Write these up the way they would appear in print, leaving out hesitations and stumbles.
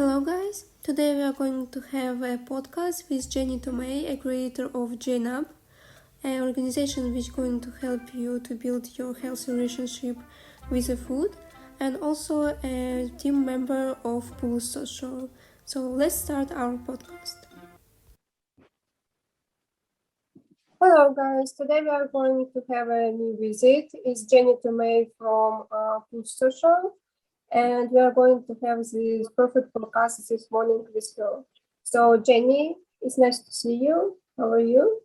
Hello guys, today we are going to have a podcast with Tomei, a creator of JNUP, an organization which is going to help you to build your healthy relationship with the food, and also a team member of Social. So let's start our podcast. Hello guys, today we are going to have a new visit. It's Tomei from Social. And we are going to have this perfect podcast this morning with you. So Jenny, it's nice to see you. How are you?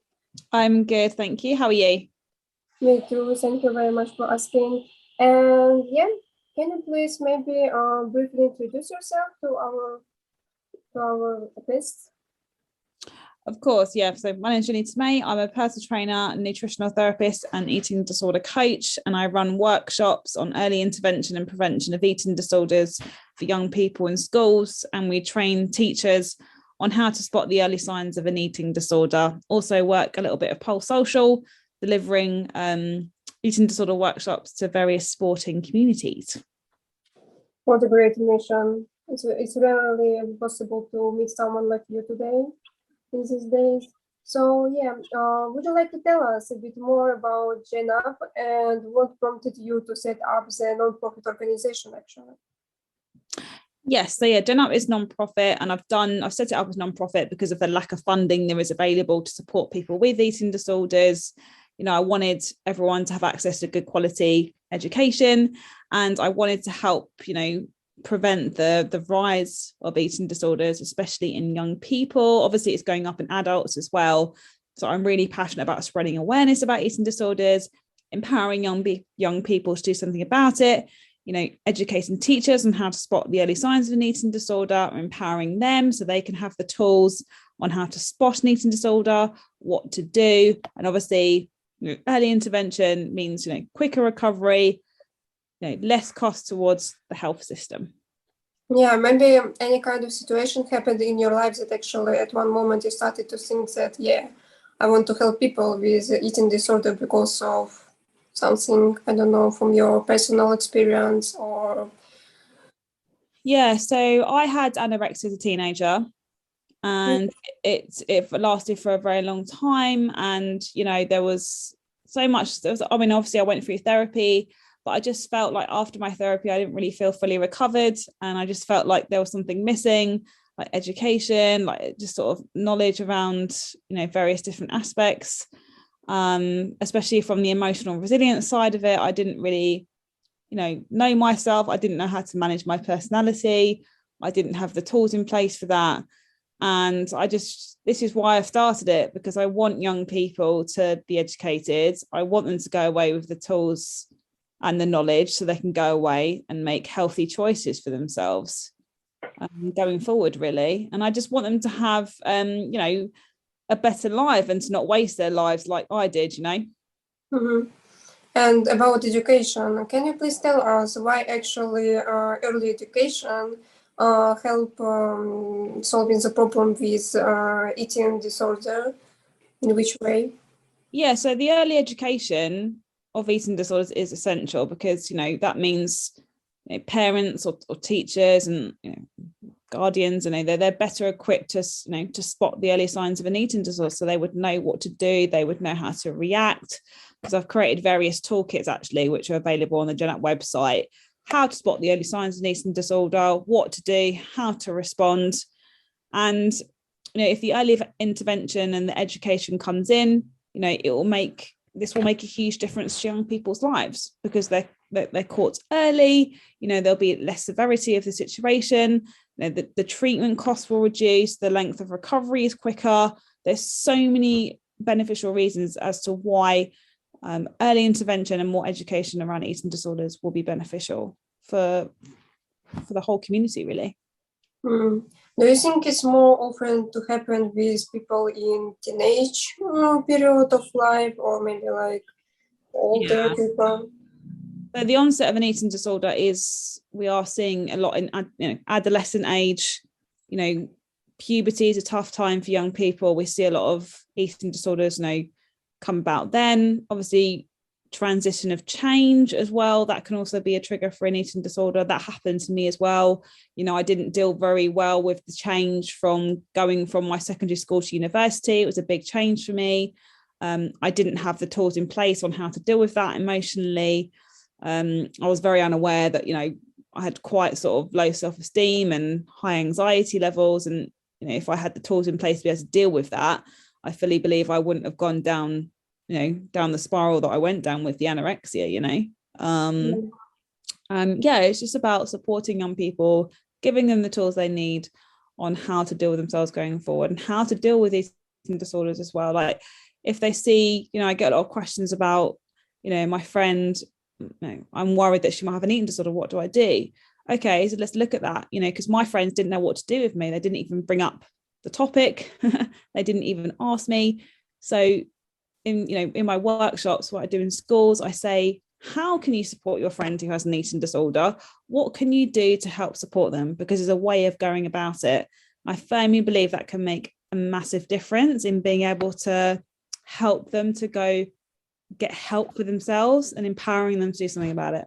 I'm good, thank you. How are you? Me too. Thank you very much for asking. And can you please maybe briefly introduce yourself to our guests? Of course, yeah. So my name is Tomei. I'm a personal trainer, nutritional therapist, and eating disorder coach, and I run workshops on early intervention and prevention of eating disorders for young people in schools, and we train teachers on how to spot the early signs of an eating disorder. Also work a little bit of Pulse Social, delivering eating disorder workshops to various sporting communities. What a great mission. It's really possible to meet someone like you today. In these days. So would you like to tell us a bit more about JNUP and what prompted you to set up the non-profit organization actually? Yes, so JNUP is non-profit, and I've set it up as non-profit because of the lack of funding there is available to support people with eating disorders. I wanted everyone to have access to good quality education, and I wanted to help, prevent the rise of eating disorders, especially in young people. Obviously, it's going up in adults as well. So I'm really passionate about spreading awareness about eating disorders, empowering young people to do something about it, educating teachers on how to spot the early signs of an eating disorder, empowering them so they can have the tools on how to spot an eating disorder, what to do. And obviously, early intervention means, quicker recovery, less cost towards the health system. Yeah, maybe any kind of situation happened in your life that actually at one moment you started to think that, I want to help people with eating disorder because of something, I don't know, from your personal experience or... Yeah, so I had anorexia as a teenager, and it lasted for a very long time. And, there was so much, obviously I went through therapy, but I just felt like after my therapy, I didn't really feel fully recovered. And I just felt like there was something missing, like education, like just sort of knowledge around, various different aspects, especially from the emotional resilience side of it. I didn't really, know myself. I didn't know how to manage my personality. I didn't have the tools in place for that. And this is why I started it, because I want young people to be educated. I want them to go away with the tools and the knowledge so they can go away and make healthy choices for themselves going forward, really. And I just want them to have, a better life and to not waste their lives like I did, Mm-hmm. And about education, can you please tell us why actually early education help solving the problem with eating disorder? In which way? Yeah, so the early education of eating disorders is essential because, that means parents or teachers and guardians, they're better equipped to spot the early signs of an eating disorder, so they would know what to do, they would know how to react. Because I've created various toolkits actually, which are available on the JNUP website, how to spot the early signs of an eating disorder, what to do, how to respond. And if the early intervention and the education comes in, this will make a huge difference to young people's lives because they're caught early. There'll be less severity of the situation. The treatment costs will reduce. The length of recovery is quicker. There's so many beneficial reasons as to why early intervention and more education around eating disorders will be beneficial for the whole community, really. Do you think it's more often to happen with people in teenage period of life, or maybe like older people? So the onset of an eating disorder we are seeing a lot in adolescent age. Puberty is a tough time for young people. We see a lot of eating disorders, come about then. Obviously, transition of change as well. That can also be a trigger for an eating disorder. That happened to me as well. I didn't deal very well with the change from going from my secondary school to university. It was a big change for me. I didn't have the tools in place on how to deal with that emotionally. I was very unaware that, I had quite sort of low self-esteem and high anxiety levels. And, if I had the tools in place to be able to deal with that, I fully believe I wouldn't have gone down the spiral that I went down with the anorexia. It's just about supporting young people, giving them the tools they need on how to deal with themselves going forward and how to deal with eating disorders as well. Like if they see, I get a lot of questions about, my friend, I'm worried that she might have an eating disorder. What do I do? Okay, so let's look at that, because my friends didn't know what to do with me. They didn't even bring up the topic. They didn't even ask me. So in my workshops, what I do in schools, I say, how can you support your friend who has an eating disorder? What can you do to help support them? Because there's a way of going about it. I firmly believe that can make a massive difference in being able to help them to go get help for themselves and empowering them to do something about it.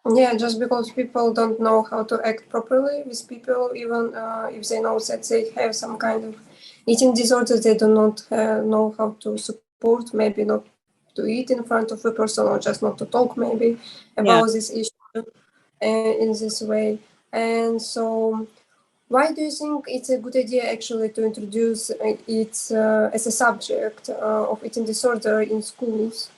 Yeah, just because people don't know how to act properly with people, even if they know that they have some kind of eating disorder, they do not know how to support, maybe not to eat in front of a person or just not to talk maybe about this issue in this way. And so why do you think it's a good idea actually to introduce it as a subject of eating disorder in schools?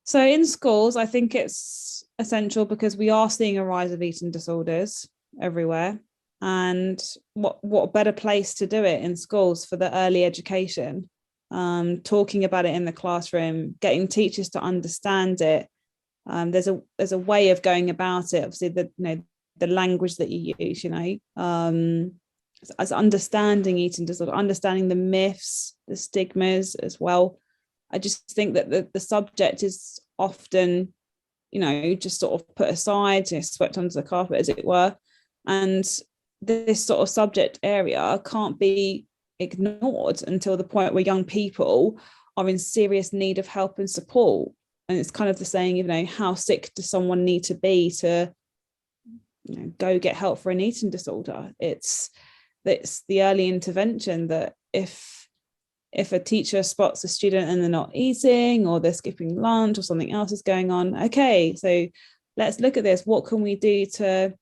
So in schools, I think it's essential because we are seeing a rise of eating disorders everywhere. And what better place to do it in schools for the early education, talking about it in the classroom, getting teachers to understand it. There's a way of going about it. Obviously, the language that you use, as understanding eating disorder, understanding the myths, the stigmas as well. I just think that the subject is often, just sort of put aside, swept under the carpet, as it were. And this sort of subject area can't be ignored until the point where young people are in serious need of help and support. And it's kind of the saying, how sick does someone need to be to go get help for an eating disorder? It's the early intervention that if a teacher spots a student and they're not eating or they're skipping lunch or something else is going on, okay, so let's look at this. What can we do to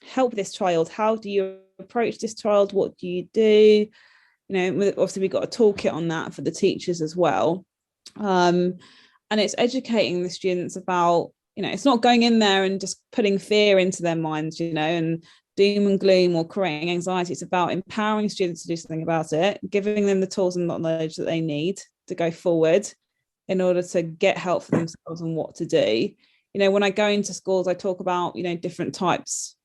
help this child? How do you approach this child? What do you do? Obviously we've got a toolkit on that for the teachers as well. And it's educating the students about, it's not going in there and just putting fear into their minds, and doom and gloom or creating anxiety. It's about empowering students to do something about it, giving them the tools and knowledge that they need to go forward in order to get help for themselves and what to do. When I go into schools, I talk about, different types,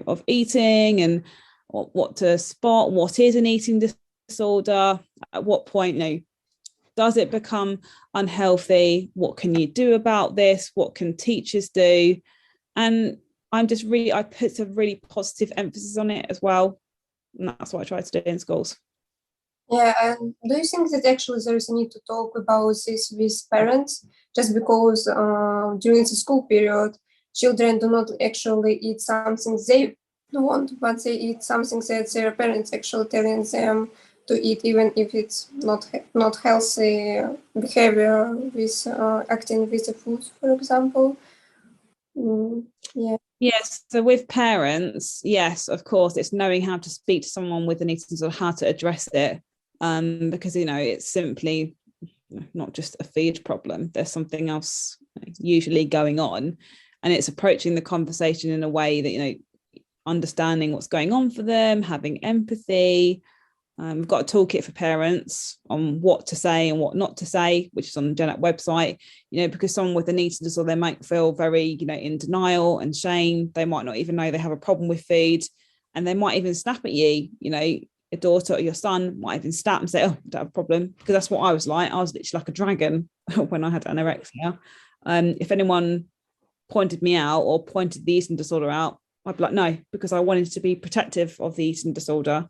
of eating and what to spot, what is an eating disorder, at what point, does it become unhealthy? What can you do about this? What can teachers do? And I put a really positive emphasis on it as well. And that's what I try to do in schools. Yeah, and do you think that actually there is a need to talk about this with parents? Just because during the school period, children do not actually eat something they want, but they eat something that their parents actually telling them to eat, even if it's not healthy behavior with acting with the food, for example. Yes, so with parents, yes, of course, it's knowing how to speak to someone with an eating disorder, how to address it, because it's simply not just a feed problem. There's something else usually going on, and it's approaching the conversation in a way that understanding what's going on for them, having empathy. We've got a toolkit for parents on what to say and what not to say, which is on the GenApp website, because someone with an eating disorder, they might feel very, in denial and shame. They might not even know they have a problem with food, and they might even snap at you, your daughter or your son might even snap and say, oh, I don't have a problem, because that's what I was like. I was literally like a dragon when I had anorexia. If anyone pointed me out or pointed the eating disorder out, I'd be like, no, because I wanted to be protective of the eating disorder.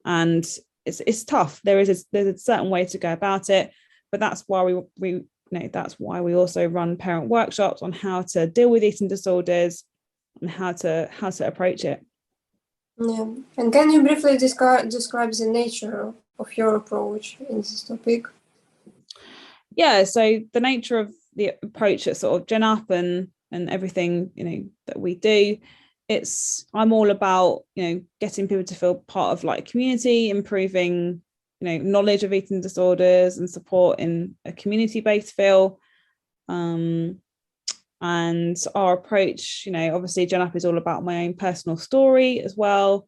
And it's tough. There's a certain way to go about it, but that's why we that's why we also run parent workshops on how to deal with eating disorders and how to approach it. Yeah, and can you briefly describe the nature of your approach in this topic? Yeah, so the nature of the approach at sort of Gen Up and everything that we do, I'm all about getting people to feel part of like community, improving knowledge of eating disorders and support in a community-based feel. And our approach, obviously Gen Up is all about my own personal story as well,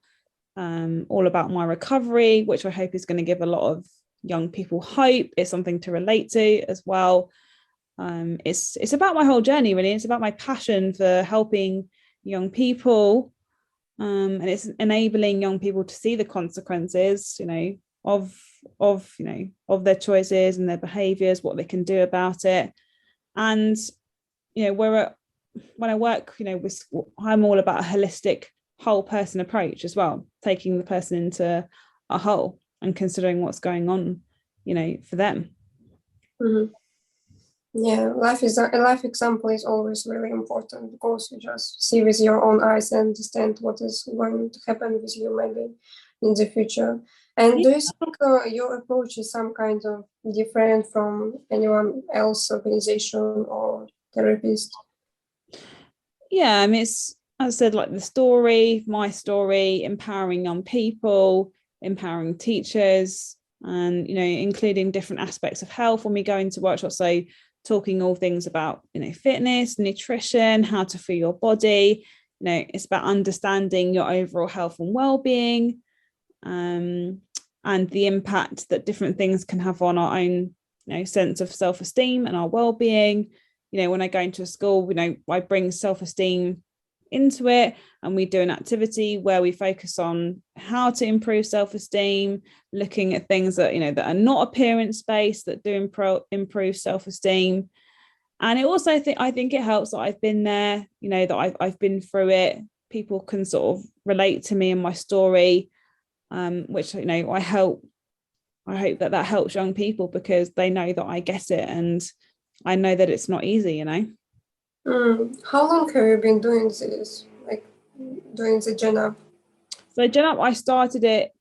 all about my recovery, which I hope is going to give a lot of young people hope. It's something to relate to as well. It's about my whole journey, really. It's about my passion for helping young people, and it's enabling young people to see the consequences, of their choices and their behaviours, what they can do about it. And when I work, I'm all about a holistic whole person approach as well, taking the person into a whole and considering what's going on, for them. Mm-hmm. Yeah, a life example is always really important, because you just see with your own eyes and understand what is going to happen with you maybe in the future. And do you think your approach is some kind of different from anyone else organization or therapist? Yeah, I mean, it's, as I said, like my story, empowering young people, empowering teachers, and including different aspects of health when we go into workshops. So talking all things about fitness, nutrition, how to feel your body. It's about understanding your overall health and well-being, and the impact that different things can have on our own sense of self-esteem and our well-being. When I go into a school, I bring self-esteem into it, and we do an activity where we focus on how to improve self-esteem, looking at things that that are not appearance-based, that do improve self-esteem. And it also I think it helps that I've been there, that I've been through it. People can sort of relate to me and my story, which I hope that helps young people, because they know that I get it, and I know that it's not easy. How long have you been doing this, like doing the Gen Up? So Gen Up, I started it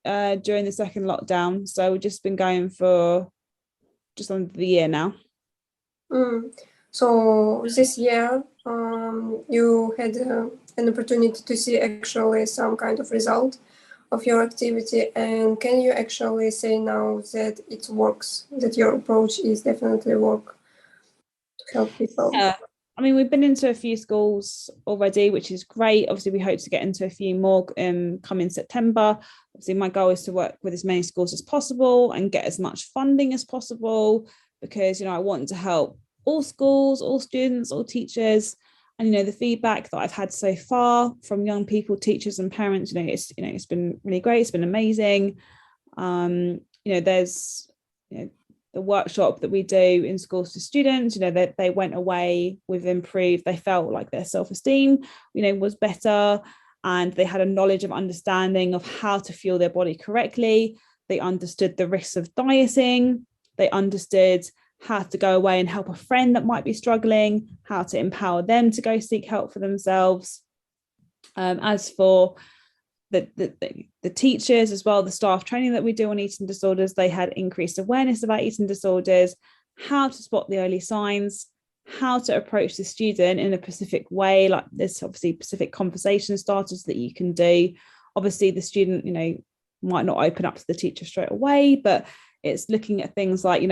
during the second lockdown, so we've just been going for just under the year now. So this year you had an opportunity to see actually some kind of result of your activity, and can you actually say now that it works, that your approach is definitely work to help people? Yeah. I mean, we've been into a few schools already, which is great. Obviously, we hope to get into a few more come in September. Obviously, my goal is to work with as many schools as possible and get as much funding as possible, because I want to help all schools, all students, all teachers. And the feedback that I've had so far from young people, teachers, and parents, it's been really great. It's been amazing. There's the workshop that we do in schools to students, they went away with improved, they felt like their self-esteem, was better, and they had a knowledge of understanding of how to fuel their body correctly. They understood the risks of dieting. They understood how to go away and help a friend that might be struggling, how to empower them to go seek help for themselves. As for the teachers as well, the staff training that we do on eating disorders, they had increased awareness about eating disorders, how to spot the early signs, how to approach the student in a specific way. Like there's obviously specific conversation starters that you can do. Obviously the student, might not open up to the teacher straight away, but it's looking at things like,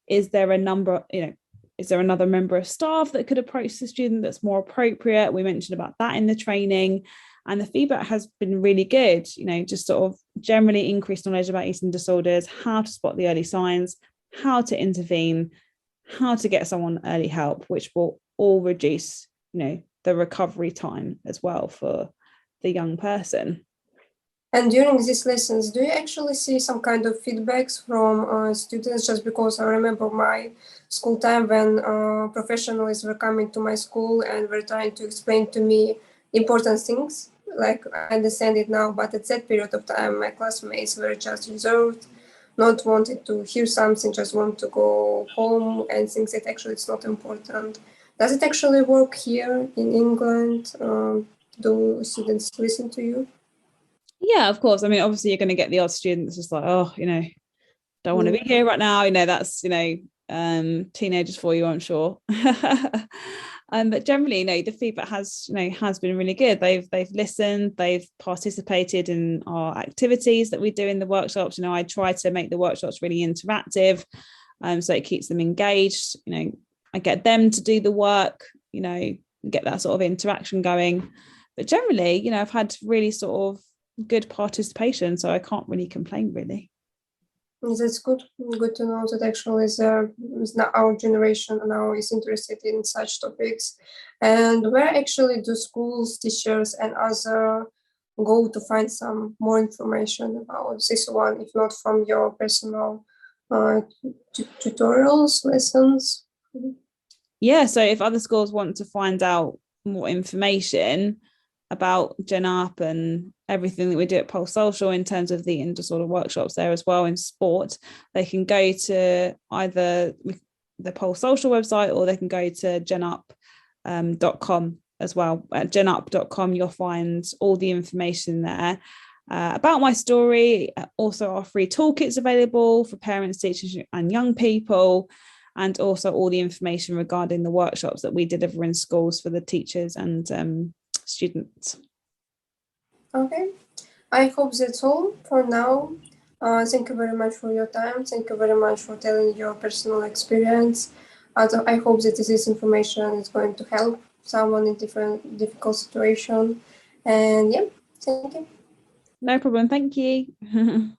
is there another member of staff that could approach the student that's more appropriate? We mentioned about that in the training. And the feedback has been really good, just sort of generally increased knowledge about eating disorders, how to spot the early signs, how to intervene, how to get someone early help, which will all reduce, the recovery time as well for the young person. And during these lessons, do you actually see some kind of feedbacks from students? Just because I remember my school time when professionals were coming to my school and were trying to explain to me important things. Like I understand it now, but at that period of time, my classmates were just reserved, not wanted to hear something, just want to go home and think that actually it's not important. Does it actually work here in England? Do students listen to you? Yeah, of course. I mean, obviously, you're going to get the odd student that's just like, oh, don't want to be here right now. That's teenagers for you, I'm sure. But generally, the feedback has been really good. They've listened, they've participated in our activities that we do in the workshops. I try to make the workshops really interactive, so it keeps them engaged. I get them to do the work, get that sort of interaction going. But generally, I've had really sort of good participation, so I can't really complain, really. That's good to know that actually our generation now is interested in such topics. And where actually do schools, teachers, and other go to find some more information about this one, if not from your personal tutorials, lessons? Yeah, so if other schools want to find out more information about Gen Up and everything that we do at Pulse Social in terms of the eating disorder workshops there as well in sport, they can go to either the Pulse Social website, or they can go to genup.com as well. At genup.com, you'll find all the information there about my story. Also, our free toolkits available for parents, teachers, and young people, and also all the information regarding the workshops that we deliver in schools for the teachers and students. Okay, I hope that's all for now. Thank you very much for your time. Thank you very much for telling your personal experience. I hope that this information is going to help someone in difficult situation. And yeah, thank you. No problem. Thank you.